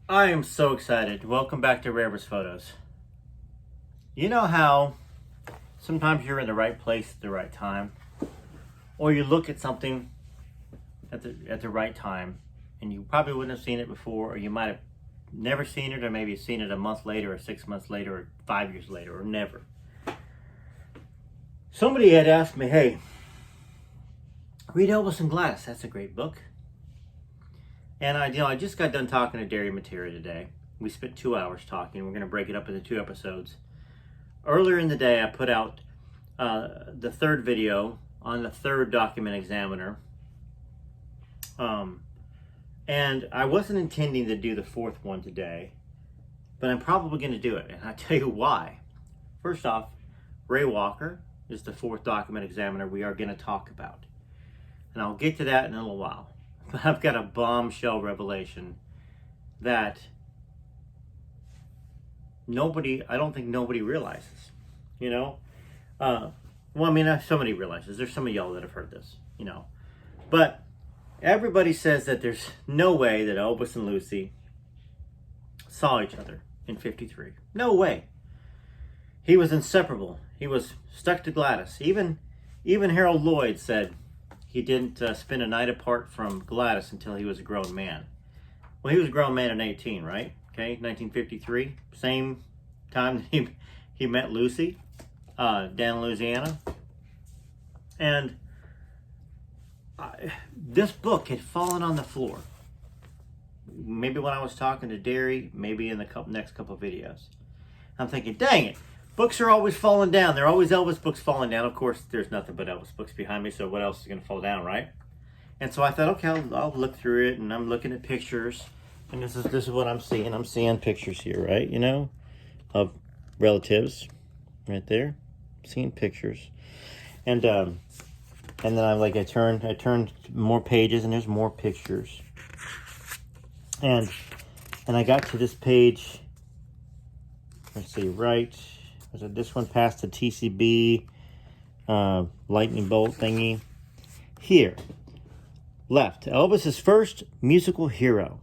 I am so excited. Welcome back to Rarest Photos. You know how sometimes you're in the right place at the right time, or you look at something at the right time, and you probably wouldn't have seen it before, or you might have never seen it, or maybe seen it a month later, or 6 months later, or 5 years later, or never. Somebody had asked me, "Hey, read Elvis and Gladys. That's a great book." And I just got done talking to Desiree today. We spent 2 hours talking. We're going to break it up into 2 episodes. Earlier in the day, I put out the third video on the third document examiner. And I wasn't intending to do the fourth one today, but I'm probably going to do it. And I'll tell you why. First off, Ray Walker is the fourth document examiner we are going to talk about. And I'll get to that in a little while. But I've got a bombshell revelation that I don't think nobody realizes, somebody realizes. There's some of y'all that have heard this, But everybody says that there's no way that Elvis and Lucy saw each other in 53. No way. He was inseparable. He was stuck to Gladys. Even Harold Lloyd said he didn't spend a night apart from Gladys until he was a grown man. Well, he was a grown man at 18, right? Okay, 1953. Same time that he met Lucy down in Louisiana. And this book had fallen on the floor. Maybe when I was talking to Desiree, maybe in the next couple of videos. I'm thinking, dang it. Books are always falling down. There are always Elvis books falling down. Of course, there's nothing but Elvis books behind me, so what else is going to fall down, right? And so I thought, okay, I'll look through it, and I'm looking at pictures, and this is what I'm seeing. I'm seeing pictures here, right? Of relatives, right there. I'm seeing pictures, and then I turned more pages, and there's more pictures, and I got to this page. Let's see, right. Was it this one past the TCB lightning bolt thingy? Here, left, Elvis's first musical hero,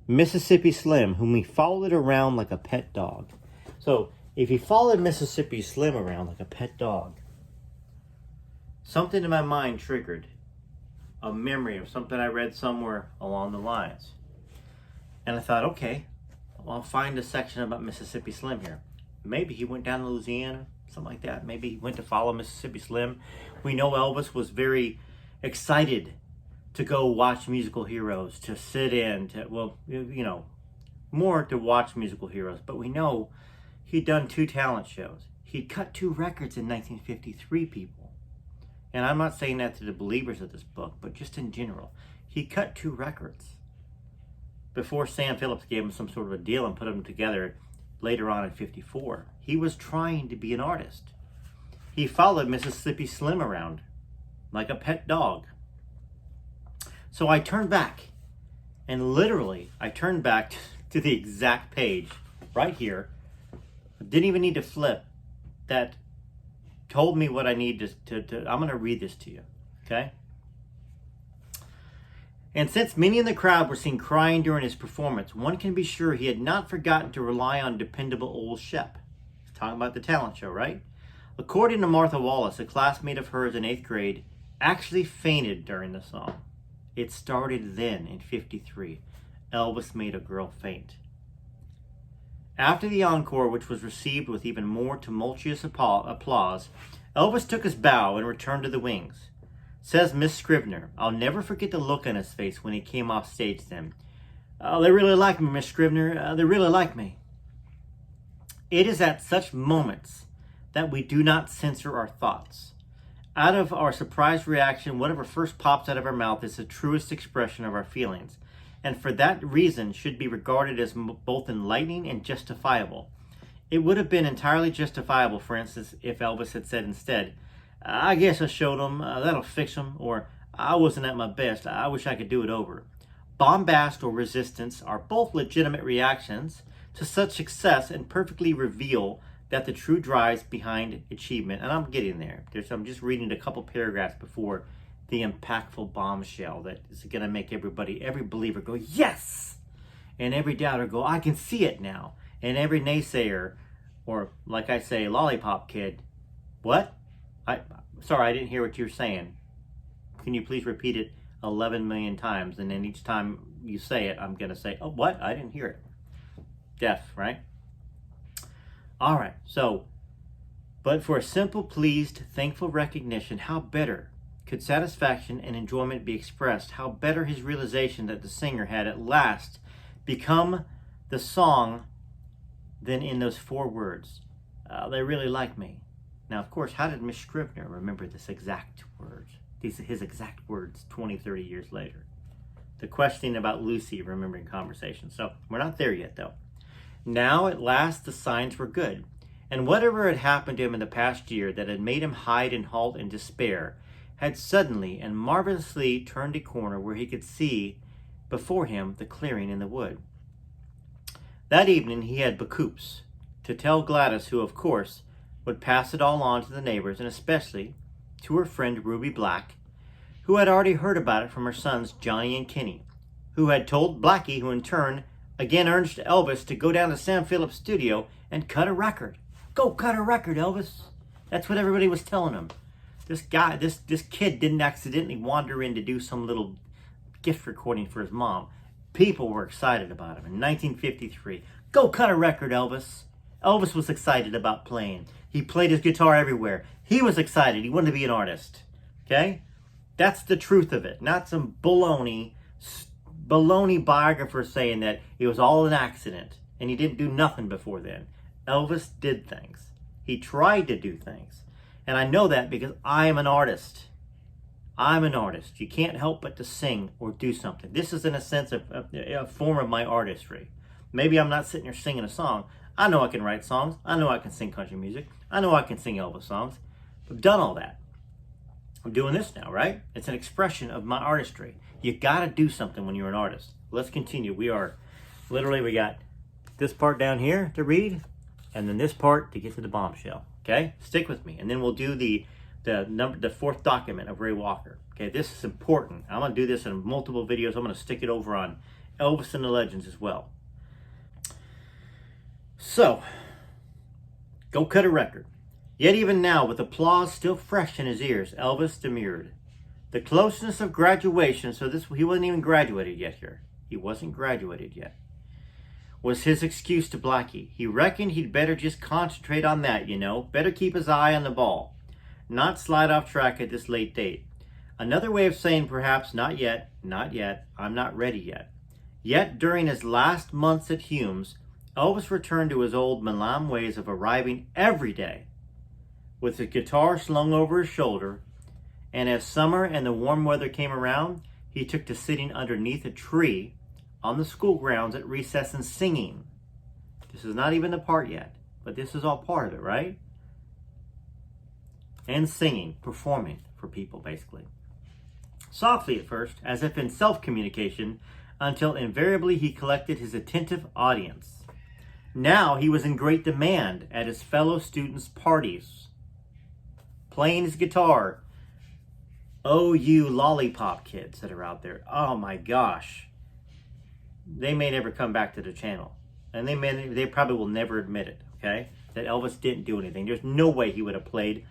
Mississippi Slim, whom he followed around like a pet dog. So, if he followed Mississippi Slim around like a pet dog, something in my mind triggered a memory of something I read somewhere along the lines. And I thought, okay, I'll find a section about Mississippi Slim here. Maybe he went down to Louisiana, something like that. Maybe he went to follow Mississippi Slim. We know Elvis was very excited to go watch musical heroes, to sit in, more to watch musical heroes. But we know he'd done 2 talent shows. He'd cut 2 records in 1953, people. And I'm not saying that to the believers of this book, but just in general. He cut 2 records before Sam Phillips gave him some sort of a deal and put them together later on in 54. He was trying to be an artist. He followed Mississippi Slim around like a pet dog. So I turned back, and literally I turned back to the exact page right here. I didn't even need to flip. That told me what I need to I'm going to read this to you, okay? And since many in the crowd were seen crying during his performance, one can be sure he had not forgotten to rely on dependable old Shep. He's talking about the talent show, right? According to Martha Wallace, a classmate of hers in 8th grade actually fainted during the song. It started then in 53. Elvis made a girl faint. After the encore, which was received with even more tumultuous applause, Elvis took his bow and returned to the wings. Says Miss Scrivener, I'll never forget the look on his face when he came off stage then. Oh, they really like me, Miss Scrivener. They really like me. It is at such moments that we do not censor our thoughts. Out of our surprised reaction, whatever first pops out of our mouth is the truest expression of our feelings, and for that reason should be regarded as both enlightening and justifiable. It would have been entirely justifiable, for instance, if Elvis had said instead, I guess I showed them, that'll fix them, or I wasn't at my best, I wish I could do it over. Bombast or resistance are both legitimate reactions to such success and perfectly reveal that the true drives behind achievement. And I'm getting there. I'm just reading a couple paragraphs before the impactful bombshell that is going to make every believer go, yes! And every doubter go, I can see it now. And every naysayer, or like I say, lollipop kid, what? Sorry, I didn't hear what you were saying. Can you please repeat it 11 million times? And then each time you say it, I'm going to say, oh, what? I didn't hear it. Deaf, right? All right, so, but for a simple, pleased, thankful recognition, how better could satisfaction and enjoyment be expressed? How better his realization that the singer had at last become the song than in those 4 words. They really like me. Now, of course, how did Miss Scribner remember this exact words? His exact words 20, 30 years later. The questioning about Lucy remembering conversations. So we're not there yet, though. Now, at last, the signs were good. And whatever had happened to him in the past year that had made him hide and halt in despair had suddenly and marvelously turned a corner where he could see before him the clearing in the wood. That evening he had bacoops to tell Gladys, who, of course, would pass it all on to the neighbors, and especially to her friend Ruby Black, who had already heard about it from her sons Johnny and Kenny, who had told Blackie, who in turn again urged Elvis to go down to Sam Phillips' studio and cut a record. Go cut a record, Elvis. That's what everybody was telling him. This guy, this kid didn't accidentally wander in to do some little gift recording for his mom. People were excited about him. In 1953, go cut a record, Elvis. Elvis was excited about playing. He played his guitar everywhere. He was excited. He wanted to be an artist. Okay? That's the truth of it. Not some baloney biographer saying that it was all an accident and he didn't do nothing before then. Elvis did things. He tried to do things. And I know that because I am an artist. I'm an artist. You can't help but to sing or do something. This is, in a sense, a form of my artistry. Maybe I'm not sitting here singing a song. I know I can write songs. I know I can sing country music. I know I can sing Elvis songs. I've done all that. I'm doing this now, right? It's an expression of my artistry. You got to do something when you're an artist. Let's continue. We got this part down here to read, and then this part to get to the bombshell. Okay? Stick with me. And then we'll do the 4th document of Ray Walker. Okay, this is important. I'm going to do this in multiple videos. I'm going to stick it over on Elvis and the Legends as well. So, go cut a record. Yet even now, with applause still fresh in his ears, Elvis demurred. The closeness of graduation, so he wasn't even graduated yet here. He wasn't graduated yet. Was his excuse to Blackie. He reckoned he'd better just concentrate on that, Better keep his eye on the ball. Not slide off track at this late date. Another way of saying perhaps not yet, I'm not ready yet. Yet during his last months at Hume's, Elvis returned to his old Milan ways of arriving every day with his guitar slung over his shoulder, and as summer and the warm weather came around, he took to sitting underneath a tree on the school grounds at recess and singing. This is not even the part yet, but this is all part of it, right? And singing, performing for people, basically. Softly at first, as if in self-communication, until invariably he collected his attentive audience. Now he was in great demand at his fellow students' parties, playing his guitar. Oh, you lollipop kids that are out there. Oh my gosh. They may never come back to the channel. And they probably will never admit it, okay? That Elvis didn't do anything. There's no way he would have played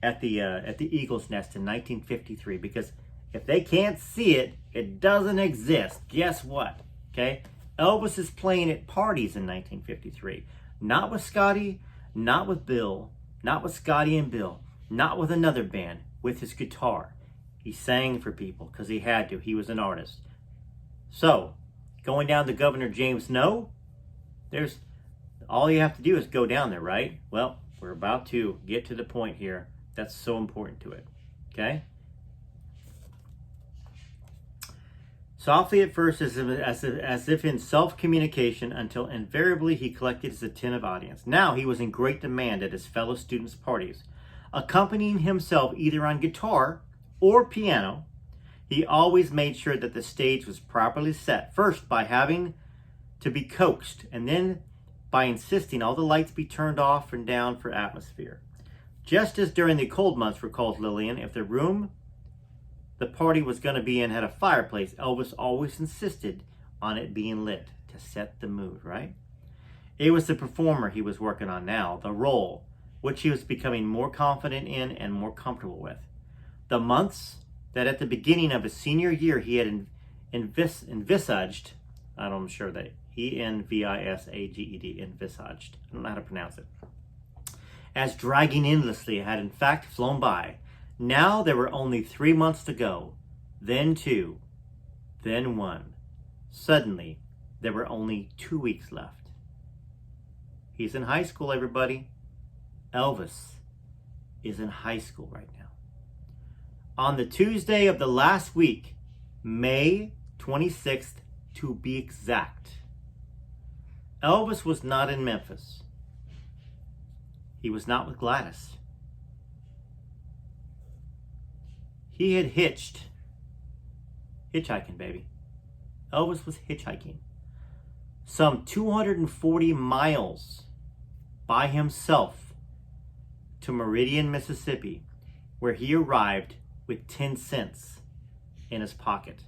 at the Eagle's Nest in 1953, because if they can't see it, it doesn't exist. Guess what? Okay? Elvis is playing at parties in 1953. Not with Scotty, not with Bill, not with Scotty and Bill, not with another band, with his guitar. He sang for people because he had to. He was an artist. So, going down to Governor James No, there's all you have to do is go down there, right? Well, we're about to get to the point here that's so important to it. Okay? Softly at first, as if in self-communication, until invariably he collected his attentive audience. Now he was in great demand at his fellow students' parties. Accompanying himself either on guitar or piano, he always made sure that the stage was properly set, first by having to be coaxed, and then by insisting all the lights be turned off and down for atmosphere. Just as during the cold months, recalls Lillian, if the room the party was going to be in had a fireplace, Elvis always insisted on it being lit to set the mood, right? It was the performer he was working on now, the role, which he was becoming more confident in and more comfortable with. The months that at the beginning of his senior year he had envisaged, I'm sure that envisaged, envisaged, I don't know how to pronounce it, as dragging endlessly had in fact flown by. Now there were only 3 months to go, then 2, then 1. Suddenly, there were only 2 weeks left. He's in high school, everybody. Elvis is in high school right now. On the Tuesday of the last week, May 26th to be exact, Elvis was not in Memphis. He was not with Gladys. He had hitchhiking, baby. Elvis was hitchhiking some 240 miles by himself to Meridian, Mississippi, where he arrived with 10 cents in his pocket.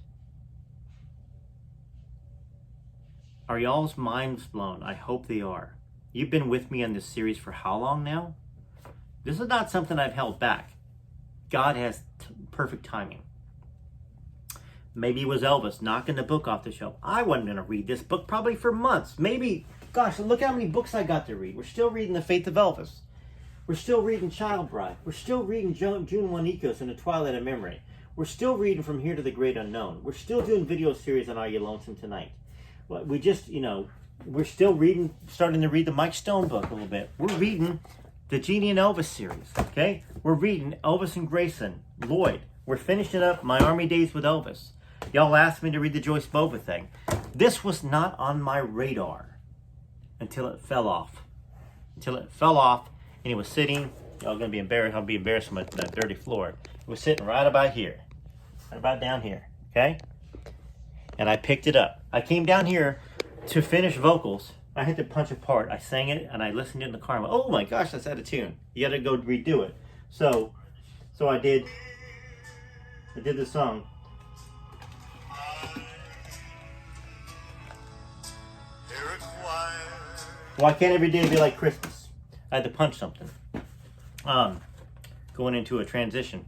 Are y'all's minds blown? I hope they are. You've been with me on this series for how long now? This is not something I've held back. God has perfect timing. Maybe it was Elvis knocking the book off the shelf. I wasn't going to read this book probably for months. Maybe, gosh, look how many books I got to read. We're still reading The Faith of Elvis. We're still reading Child Bride. We're still reading June Juanicos and The Twilight of Memory. We're still reading From Here to the Great Unknown. We're still doing video series on Are You Lonesome Tonight? We just, we're still reading, starting to read the Mike Stone book a little bit. We're reading the Genie and Elvis series, okay? We're reading Elvis and Grayson, Lloyd. We're finishing up My Army Days with Elvis. Y'all asked me to read the Joyce Bova thing. This was not on my radar until it fell off. And it was sitting, y'all gonna be embarrassed, I'll be embarrassed on that dirty floor. It was sitting right about here, right about down here, okay? And I picked it up. I came down here to finish vocals. I had to punch a part. I sang it and I listened to it in the car. I went, oh my gosh, that's out of tune. You gotta go redo it. So I did the song. Why can't every day be like Christmas? I had to punch something. Going into a transition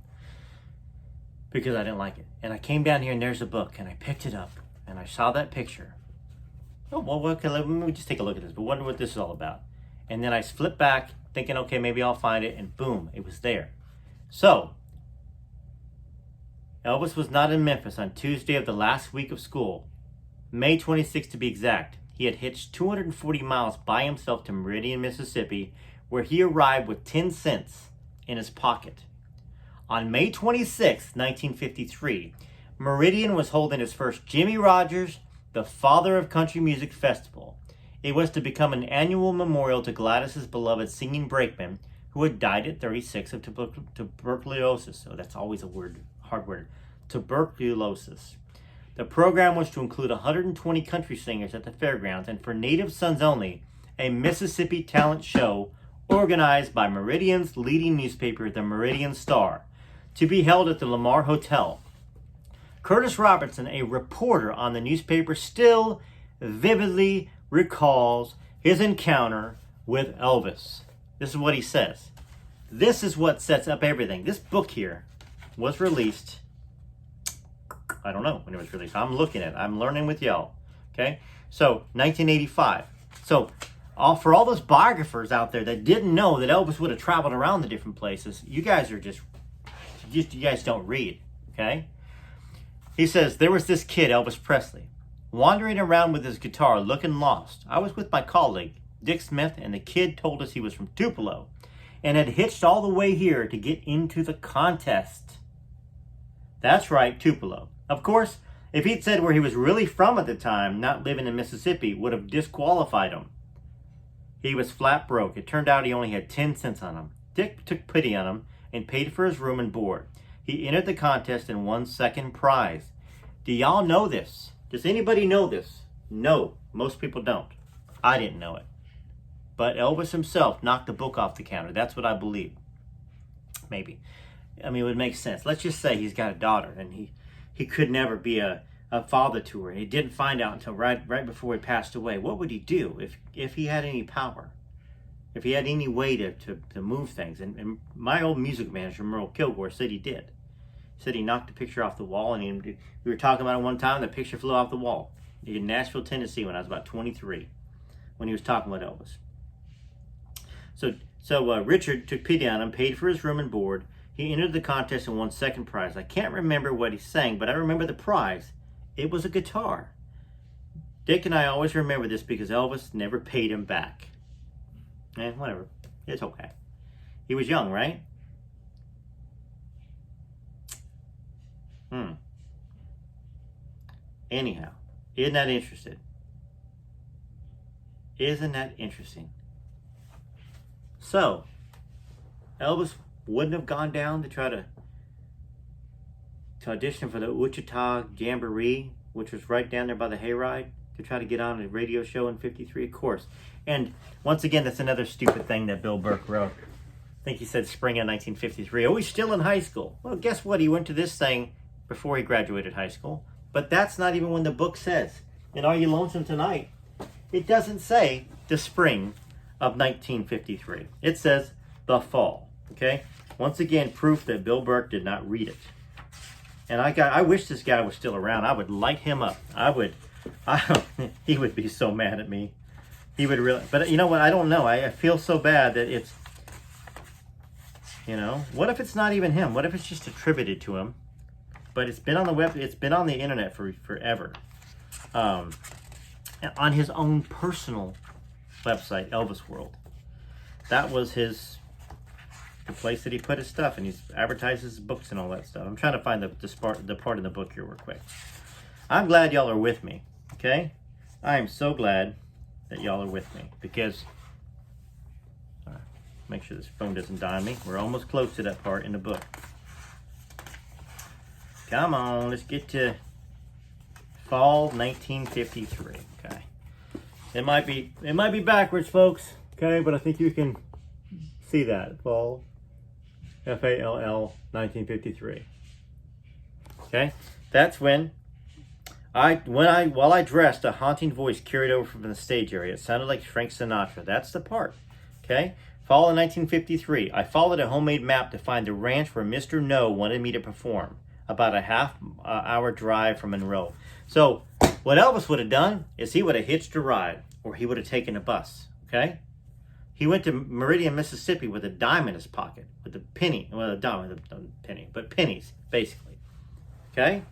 because I didn't like it. And I came down here and there's a book and I picked it up and I saw that picture. Oh, well, okay, let me just take a look at this. But wonder what this is all about. And then I flipped back thinking, okay, maybe I'll find it. And boom, it was there. So, Elvis was not in Memphis on Tuesday of the last week of school. May 26th to be exact. He had hitched 240 miles by himself to Meridian, Mississippi, where he arrived with 10 cents in his pocket. On May 26, 1953, Meridian was holding his first Jimmie Rodgers, the Father of Country Music Festival. It was to become an annual memorial to Gladys's beloved singing brakeman, who had died at 36 of tuberculosis. So that's always a hard word. Tuberculosis. The program was to include 120 country singers at the fairgrounds and for Native Sons only, a Mississippi talent show organized by Meridian's leading newspaper, the Meridian Star, to be held at the Lamar Hotel. Curtis Robertson, a reporter on the newspaper, still vividly recalls his encounter with Elvis. This is what he says. This is what sets up everything. This book here was released, I don't know when it was released. I'm looking at it. I'm learning with y'all. Okay? So, 1985. So, for all those biographers out there that didn't know that Elvis would have traveled around the different places, you guys are you guys don't read. Okay? He says, there was this kid, Elvis Presley, wandering around with his guitar looking lost. I was with my colleague, Dick Smith, and the kid told us he was from Tupelo and had hitched all the way here to get into the contest. That's right, Tupelo. Of course, if he'd said where he was really from at the time, not living in Mississippi, would have disqualified him. He was flat broke. It turned out he only had 10 cents on him. Dick took pity on him and paid for his room and board. He entered the contest and won second prize. Do y'all know this? Does anybody know this? No, most people don't. I didn't know it. But Elvis himself knocked the book off the counter. That's what I believe. Maybe. I mean, it would make sense. Let's just say he's got a daughter and he could never be a a father to her, and he didn't find out until right before he passed away, what would he do if he had any power? If he had any way to move things? And my old music manager, Merle Kilgore, said he did. Said he knocked the picture off the wall, and we were talking about it one time, the picture flew off the wall in Nashville, Tennessee, when I was about 23, when he was talking with Elvis. So Richard took pity on him, paid for his room and board. He entered the contest and won second prize. I can't remember what he sang, but I remember the prize. It was a guitar. Dick and I always remember this because Elvis never paid him back. Whatever. It's okay. He was young, right? Anyhow, isn't that interesting? Isn't that interesting? So, Elvis wouldn't have gone down to try to audition for the Wichita Jamboree, which was right down there by the hayride, to try to get on a radio show in '53, of course. And once again, that's another stupid thing that Bill Burke wrote. I think he said spring of 1953. Oh, he's still in high school. Well, guess what? He went to this thing before he graduated high school. But that's not even when the book says. In Are You Lonesome Tonight, it doesn't say the spring of 1953. It says the fall. Okay? Once again, proof that Bill Burke did not read it. And I wish this guy was still around. I would light him up. He would be so mad at me. He would really, but you know what? I don't know. I feel so bad that it's, what if it's not even him? What if it's just attributed to him? But it's been on the web. It's been on the internet for forever. On his own personal website, Elvis World. That was the place that he put his stuff, and he advertises his books and all that stuff. I'm trying to find the part in the book here real quick. I'm glad y'all are with me, okay? I am so glad that y'all are with me, because, make sure this phone doesn't die on me. We're almost close to that part in the book. Come on, let's get to fall 1953, okay? It might be backwards, folks, okay? But I think you can see that. Fall, F-A-L-L, 1953. Okay? That's when while I dressed, a haunting voice carried over from the stage area. It sounded like Frank Sinatra. That's the part. Okay? Fall of 1953. I followed a homemade map to find the ranch where Mr. No wanted me to perform. About a half-hour drive from Monroe. So, what Elvis would have done is he would have hitched a ride, or he would have taken a bus. Okay? He went to Meridian, Mississippi with a dime in his pocket, with a penny, well, a dime, a penny, but pennies, basically. Okay?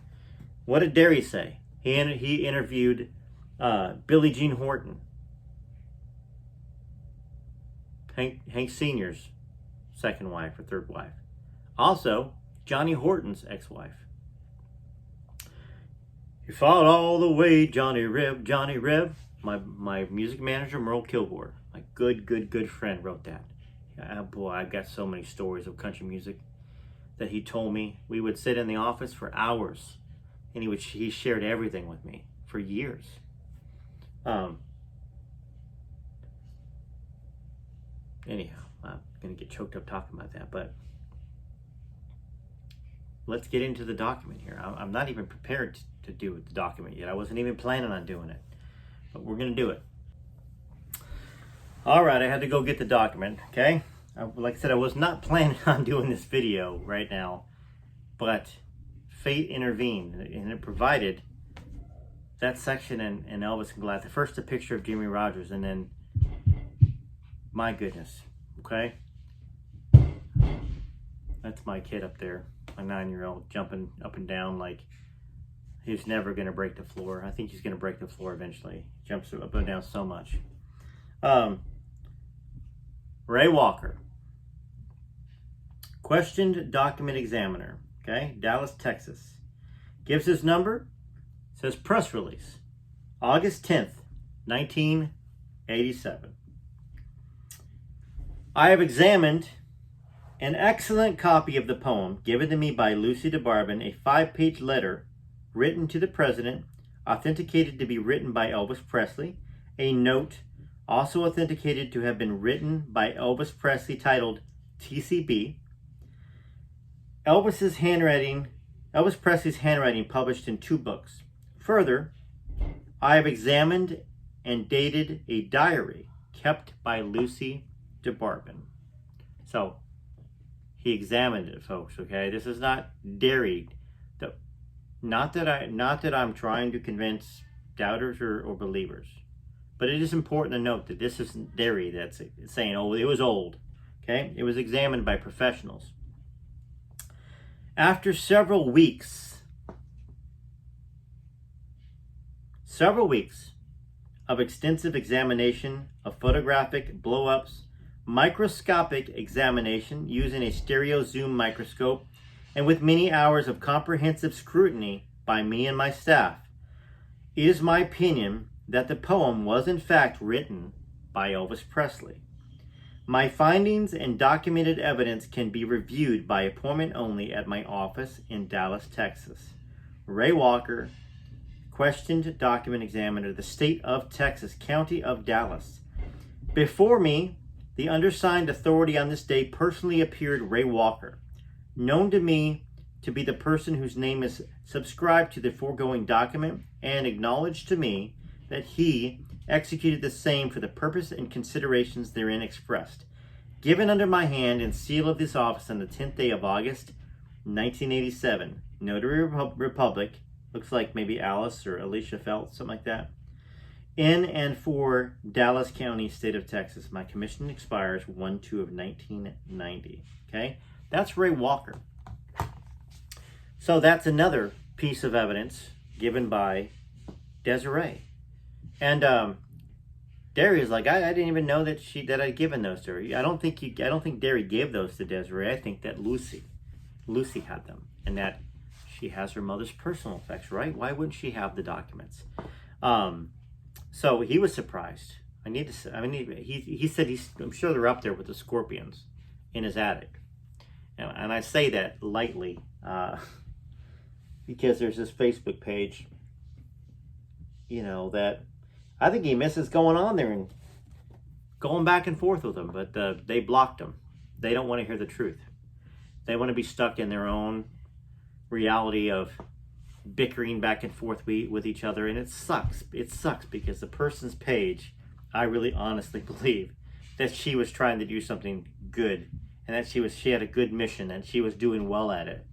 What did Desiree say? He interviewed Billie Jean Horton, Hank Sr.'s second wife or third wife. Also, Johnny Horton's ex-wife. You fought all the way, Johnny Reb, Johnny Reb. My music manager, Merle Kilgore, my good friend, wrote that. Boy, I've got so many stories of country music that he told me. We would sit in the office for hours, and he shared everything with me for years. Anyhow, I'm going to get choked up talking about that, but let's get into the document here. I'm not even prepared to do the document yet. I wasn't even planning on doing it, but we're going to do it. All right, I had to go get the document, okay? Like I said, I was not planning on doing this video right now, but fate intervened, and it provided that section in Elvis and Goliath. First, a picture of Jimmy Rogers, and then, my goodness, okay? That's my kid up there, my 9-year-old, jumping up and down like he's never going to break the floor. I think he's going to break the floor eventually. He jumps up and down so much. Ray Walker. Questioned document examiner. Okay, Dallas, Texas. Gives his number. Says press release. August 10th, 1987. I have examined an excellent copy of the poem given to me by Lucy DeBarbin, a 5-page letter written to the president, authenticated to be written by Elvis Presley, a note also authenticated to have been written by Elvis Presley titled TCB, Elvis Presley's handwriting published in 2 books, Further, I have examined and dated a diary kept by Lucy Debunking. So, he examined it, folks, okay? This is not Derry. Not that I'm trying to convince doubters or believers. But it is important to note that this isn't Derry that's saying, oh, it was old. Okay? It was examined by professionals. After several weeks of extensive examination of photographic blow-ups, microscopic examination using a stereo zoom microscope, and with many hours of comprehensive scrutiny by me and my staff, it is my opinion that the poem was in fact written by Elvis Presley. My findings and documented evidence can be reviewed by appointment only at my office in Dallas, Texas. Ray Walker, questioned document examiner, the state of Texas, county of Dallas. Before me, the undersigned authority on this day personally appeared Ray Walker, known to me to be the person whose name is subscribed to the foregoing document, and acknowledged to me that he executed the same for the purpose and considerations therein expressed. Given under my hand and seal of this office on the 10th day of August, 1987. Notary Republic, looks like maybe Alice or Alicia Felt, something like that. In and for Dallas County, state of Texas. My commission expires 1/2 of 1990. Okay? That's Ray Walker. So that's another piece of evidence given by Desiree. And Derry is like, I didn't even know that I'd given those to her. I don't think Derry gave those to Desiree. I think that Lucy had them, and that she has her mother's personal effects, right? Why wouldn't she have the documents? So he was surprised. He said I'm sure they're up there with the scorpions in his attic. And I say that lightly because there's this Facebook page, that I think he misses going on there and going back and forth with them, but they blocked him. They don't want to hear the truth. They want to be stuck in their own reality of bickering back and forth with each other, and it sucks. It sucks because the person's page, I really honestly believe that she was trying to do something good, and that she had a good mission, and she was doing well at it,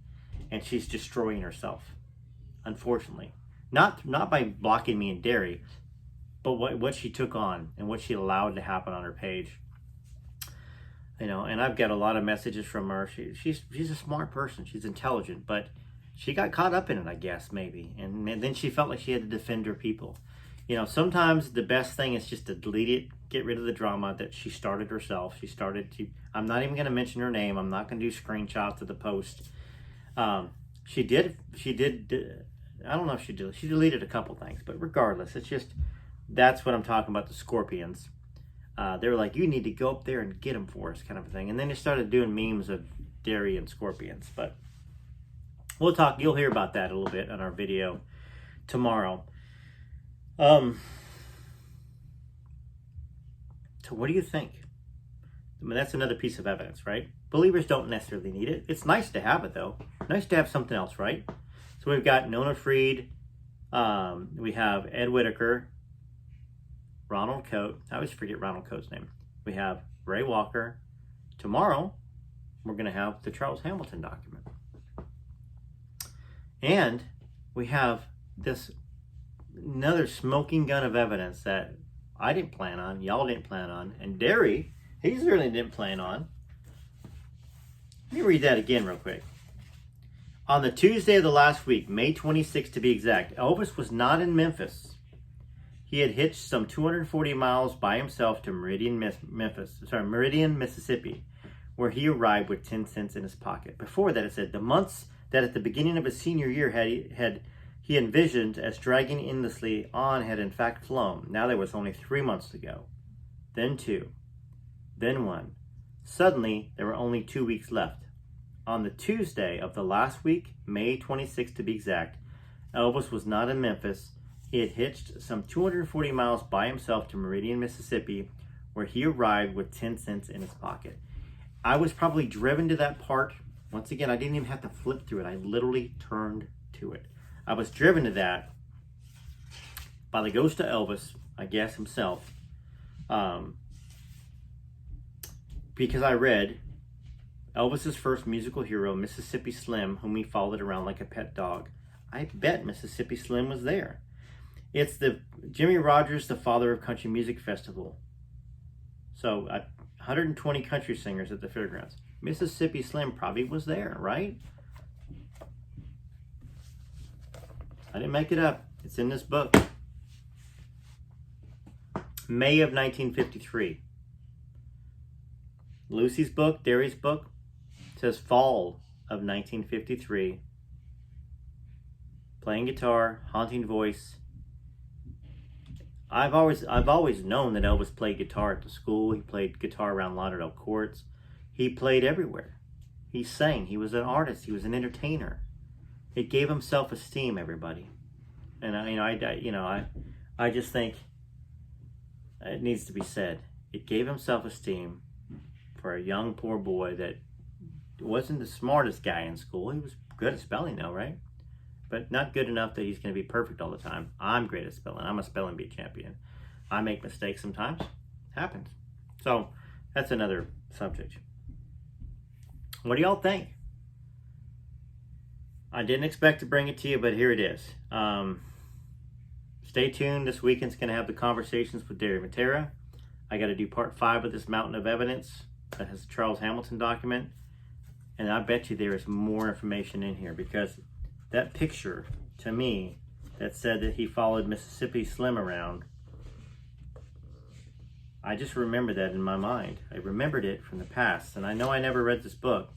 and she's destroying herself, unfortunately. Not by blocking me and Derry, but what she took on and what she allowed to happen on her page. And I've got a lot of messages from her. She's a smart person. She's intelligent, but she got caught up in it, I guess, maybe. And then she felt like she had to defend her people. Sometimes the best thing is just to delete it, get rid of the drama that she started herself. I'm not even going to mention her name. I'm not going to do screenshots of the post. She did, I don't know if she did. She deleted a couple things, but regardless, that's what I'm talking about, the scorpions. They were like, you need to go up there and get them for us, kind of a thing. And then they started doing memes of Derry and scorpions. But you'll hear about that a little bit on our video tomorrow. So what do you think? I mean, that's another piece of evidence, right? Believers don't necessarily need it. It's nice to have it, though. Nice to have something else, right? So we've got Nona Freed. We have Ed Whitaker. Ronald Coate. I always forget Ronald Coate's name. We have Ray Walker. Tomorrow, we're going to have the Charles Hamilton document. And we have another smoking gun of evidence that I didn't plan on, y'all didn't plan on, and Derry, he certainly didn't plan on. Let me read that again real quick. On the Tuesday of the last week, May 26th to be exact, Elvis was not in Memphis. He had hitched some 240 miles by himself to Meridian, Mississippi, where he arrived with 10 cents in his pocket. Before that, it said the months that at the beginning of his senior year he envisioned as dragging endlessly on had in fact flown. Now there was only 3 months to go. Then 2. Then 1. Suddenly, there were only 2 weeks left. On the Tuesday of the last week, May 26th to be exact, Elvis was not in Memphis. He had hitched some 240 miles by himself to Meridian, Mississippi, where he arrived with 10 cents in his pocket. I was probably driven to that part. Once again, I didn't even have to flip through it. I literally turned to it. I was driven to that by the ghost of Elvis, I guess himself, because I read Elvis's first musical hero, Mississippi Slim, whom he followed around like a pet dog. I bet Mississippi Slim was there. It's the Jimmy Rogers, the Father of Country Music Festival. So 120 country singers at the fairgrounds. Mississippi Slim probably was there, right? I didn't make it up. It's in this book. May of 1953. Lucy's book, Derry's book, says fall of 1953. Playing guitar, haunting voice. I've always known that Elvis played guitar at the school. He played guitar around Lauderdale Courts. He played everywhere. He sang. He was an artist. He was an entertainer. It gave him self-esteem, everybody. And I just think it needs to be said. It gave him self-esteem for a young poor boy that wasn't the smartest guy in school. He was good at spelling, though, right? But not good enough that he's going to be perfect all the time. I'm great at spelling. I'm a spelling bee champion. I make mistakes sometimes. Happens. So that's another subject. What do y'all think? I didn't expect to bring it to you, but here it is. Stay tuned. This weekend's going to have the conversations with Derry Matera. I got to do part 5 of this mountain of evidence that has the Charles Hamilton document. And I bet you there is more information in here, because that picture, to me, that said that he followed Mississippi Slim around, I just remember that in my mind. I remembered it from the past, and I know I never read this book.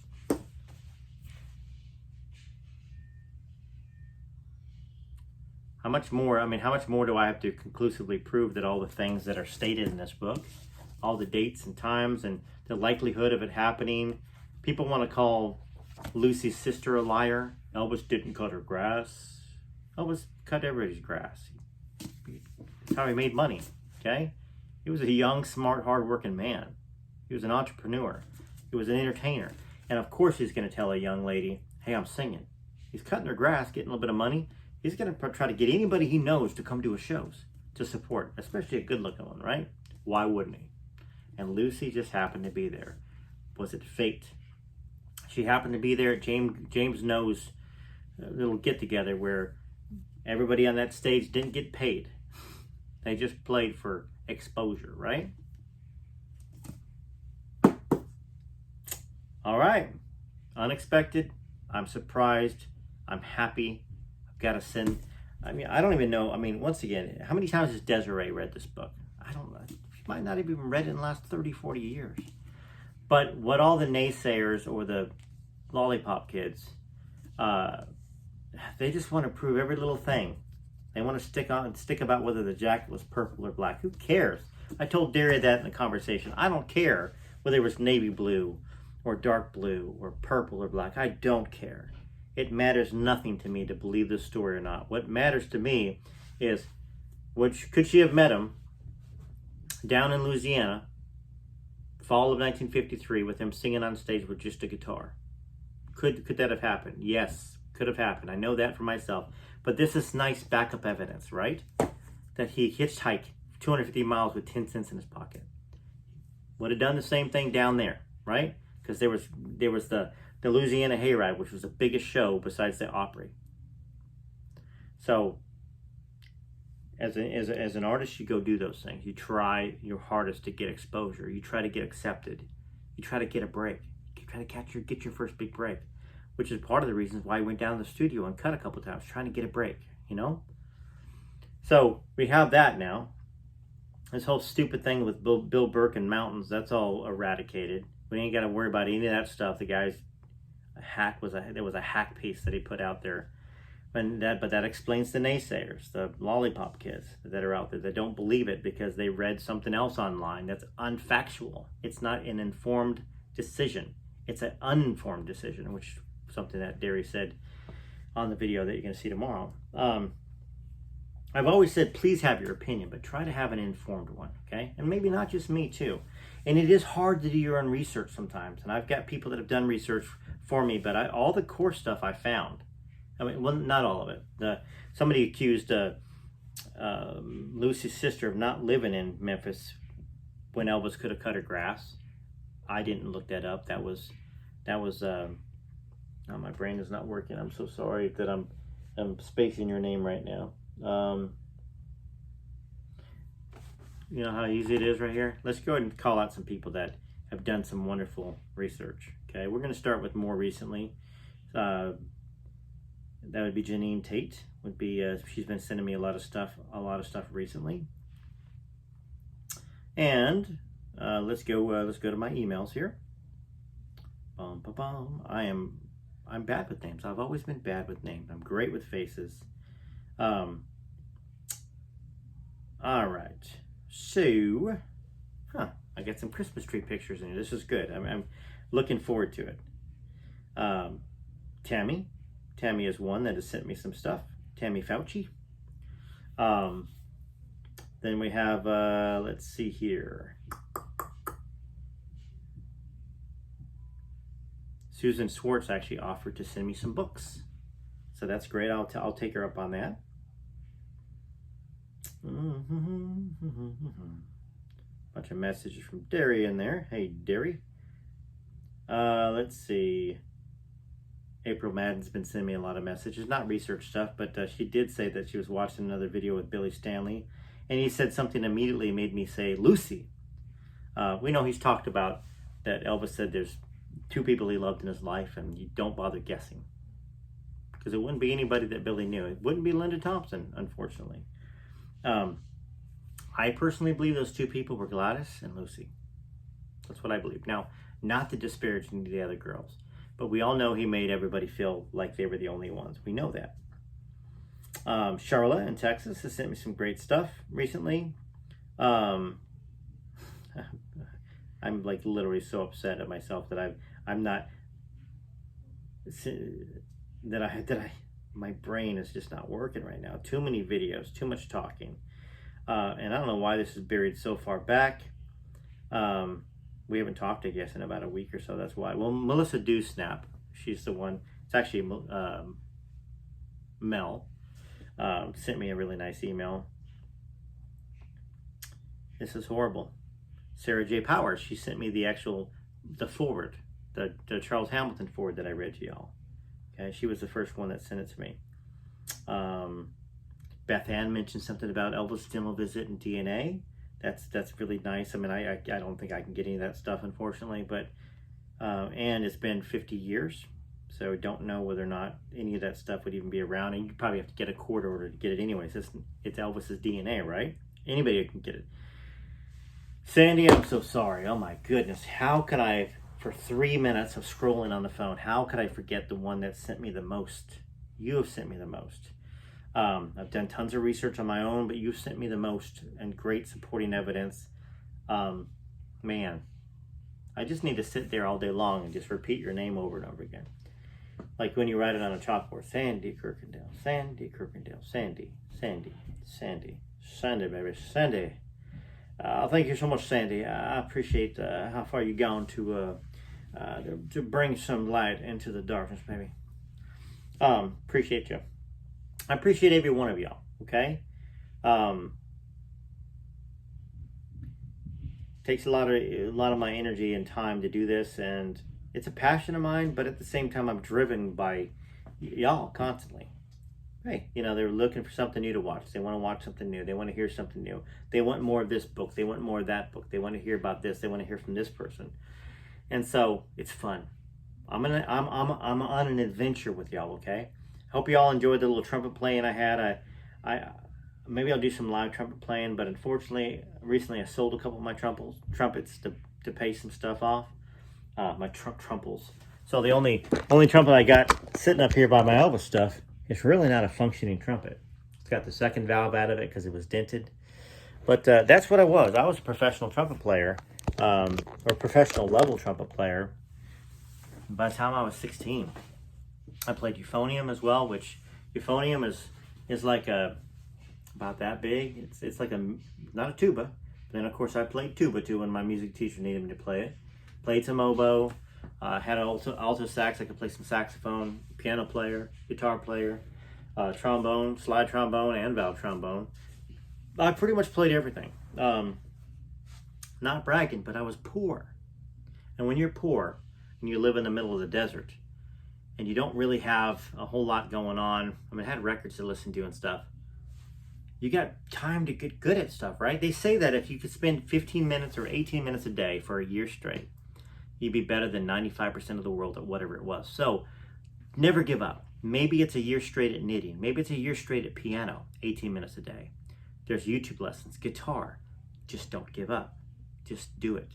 How much more do I have to conclusively prove that all the things that are stated in this book, all the dates and times and the likelihood of it happening? People want to call Lucy's sister a liar. Elvis didn't cut her grass. Elvis cut everybody's grass. That's how he made money, okay? He was a young, smart, hard-working man. He was an entrepreneur. He was an entertainer. And of course he's going to tell a young lady, hey, I'm singing. He's cutting her grass, getting a little bit of money. He's going to try to get anybody he knows to come to his shows to support, especially a good-looking one, right? Why wouldn't he? And Lucy just happened to be there. Was it fate? She happened to be there at James Knows little get-together where everybody on that stage didn't get paid. They just played for exposure, right? All right. Unexpected. I'm surprised. I'm happy. I've got to send... I don't even know. Once again, how many times has Desiree read this book? I don't know. She might not have even read it in the last 30, 40 years. But what all the naysayers or the lollipop kids, they just want to prove every little thing. They want to stick about whether the jacket was purple or black. Who cares? I told Derry that in the conversation. I don't care whether it was navy blue or dark blue or purple or black. I don't care. It matters nothing to me to believe this story or not. What matters to me is, could she have met him down in Louisiana, fall of 1953, with him singing on stage with just a guitar? Could that have happened? Yes, could have happened. I know that for myself. But this is nice backup evidence, right? That he hitchhiked 250 miles with 10 cents in his pocket. Would have done the same thing down there, right? Because there was the Louisiana Hayride, which was the biggest show besides the Opry. So, as an artist, you go do those things. You try your hardest to get exposure. You try to get accepted. You try to get a break. You try to get your first big break, which is part of the reasons why I went down to the studio and cut a couple times, trying to get a break, you know? So we have that now. This whole stupid thing with Bill Burke and mountains, that's all eradicated. We ain't got to worry about any of that stuff. The guy's there was a hack piece that he put out there. But that explains the naysayers, the lollipop kids that are out there that don't believe it because they read something else online that's unfactual. It's not an informed decision. It's an uninformed decision, which is something that Derry said on the video that you're going to see tomorrow. I've always said, please have your opinion, but try to have an informed one, okay? And maybe not just me, too. And it is hard to do your own research sometimes. And I've got people that have done research for me, but all the core stuff I found, well, not all of it. Somebody accused Lucy's sister of not living in Memphis when Elvis could have cut her grass. I didn't look that up. That was oh, my brain is not working. I'm so sorry that I'm spacing your name right now. You know how easy it is right here? Let's go ahead and call out some people that have done some wonderful research. Okay, we're going to start with more recently. That would be Janine Tate. Would be she's been sending me a lot of stuff recently. And let's go to my emails here. I'm bad with names. I've always been bad with names. I'm great with faces. All right. So, I got some Christmas tree pictures in here. This is good. I'm looking forward to it. Tammy is one that has sent me some stuff. Tammy Fauci. Then we have, let's see here. Susan Swartz actually offered to send me some books. So that's great. I'll take her up on that. Bunch of messages from Derry in there. Hey, Derry. Let's see. April Madden's been sending me a lot of messages. Not research stuff, but she did say that she was watching another video with Billy Stanley. And he said something immediately made me say, Lucy. We know he's talked about that Elvis said there's 2 people he loved in his life, and you don't bother guessing. Because it wouldn't be anybody that Billy knew. It wouldn't be Linda Thompson, unfortunately. I personally believe those 2 people were Gladys and Lucy. That's what I believe. Now, not to disparage any of the other girls, but we all know he made everybody feel like they were the only ones. We know that. Charlotte in Texas has sent me some great stuff recently. I'm like literally so upset at myself that my brain is just not working right now. Too many videos, too much talking. And I don't know why this is buried so far back. We haven't talked, I guess, in about a week or so. That's why. Well, Melissa Dewsnap, she's the one. It's actually Mel. Sent me a really nice email. This is horrible. Sarah J. Powers, she sent me the forward, the Charles Hamilton forward that I read to y'all. Okay, she was the first one that sent it to me. Beth Ann mentioned something about Elvis dental visit and DNA. That's really nice. I mean, I don't think I can get any of that stuff, unfortunately, but and it's been 50 years, so don't know whether or not any of that stuff would even be around. And you probably have to get a court order to get it anyways. It's Elvis's DNA, right? Anybody can get it. Sandy, I'm so sorry. Oh my goodness. How could I, for 3 minutes of scrolling on the phone, how could I forget the one that sent me the most? You have sent me the most. I've done tons of research on my own, but you've sent me the most and great supporting evidence. Man, I just need to sit there all day long and just repeat your name over and over again. Like when you write it on a chalkboard. Sandy Kirkendale, Sandy Kirkendale, Sandy, Sandy, Sandy, Sandy, baby, Sandy. Thank you so much, Sandy. I appreciate how far you've gone to bring some light into the darkness, baby. Appreciate you. I appreciate every one of y'all, okay? Takes a lot of my energy and time to do this, and it's a passion of mine, but at the same time, I'm driven by y'all constantly. Hey, they're looking for something new to watch. They want to watch something new. They want to hear something new. They want more of this book. They want more of that book. They want to hear about this. They want to hear from this person. And so it's fun. I'm on an adventure with y'all, okay? Hope you all enjoyed the little trumpet playing I had. I maybe I'll do some live trumpet playing, but unfortunately, recently I sold a couple of my trumpets to pay some stuff off. My trumpels. So the only trumpet I got sitting up here by my Elvis stuff, it's really not a functioning trumpet. It's got the second valve out of it because it was dented. But that's what I was. I was a professional trumpet player, or professional level trumpet player by the time I was 16. I played euphonium as well, which euphonium is like about that big. It's like not a tuba. But then of course I played tuba too when my music teacher needed me to play it. Played some oboe. Had an alto sax. I could play some saxophone. Piano player, guitar player. trombone, slide trombone, and valve trombone. I pretty much played everything. Not bragging, but I was poor. And when you're poor and you live in the middle of the desert and you don't really have a whole lot going on, I mean, I had records to listen to and stuff. You got time to get good at stuff, right? They say that if you could spend 15 minutes or 18 minutes a day for a year straight, you'd be better than 95% of the world at whatever it was. So never give up. Maybe it's a year straight at knitting. Maybe it's a year straight at piano, 18 minutes a day. There's YouTube lessons, guitar. Just don't give up. Just do it.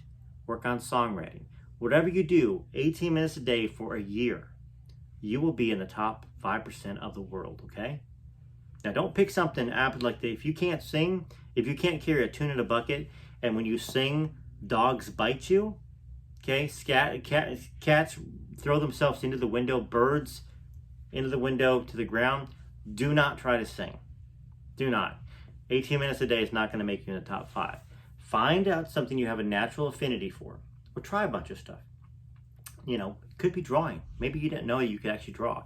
Work on songwriting. Whatever you do, 18 minutes a day for a year, you will be in the top 5% of the world, okay? Now, don't pick something like that. If you can't sing, if you can't carry a tune in a bucket, and when you sing, dogs bite you, okay? Cats throw themselves into the window, birds into the window to the ground. Do not try to sing. Do not. 18 minutes a day is not going to make you in the top 5. Find out something you have a natural affinity for, or try a bunch of stuff. You know, it could be drawing. Maybe you didn't know you could actually draw.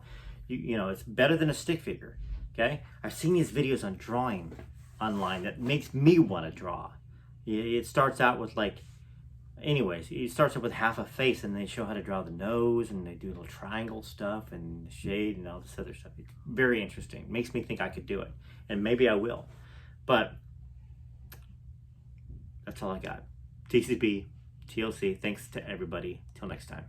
You know, it's better than a stick figure. Okay, I've seen these videos on drawing online that makes me want to draw. It starts out with anyways, it starts out with half a face, and they show how to draw the nose, and they do little triangle stuff and shade and all this other stuff. It's very interesting. Makes me think I could do it, and maybe I will. But that's all I got. TCB, TLC. Thanks to everybody. Till next time.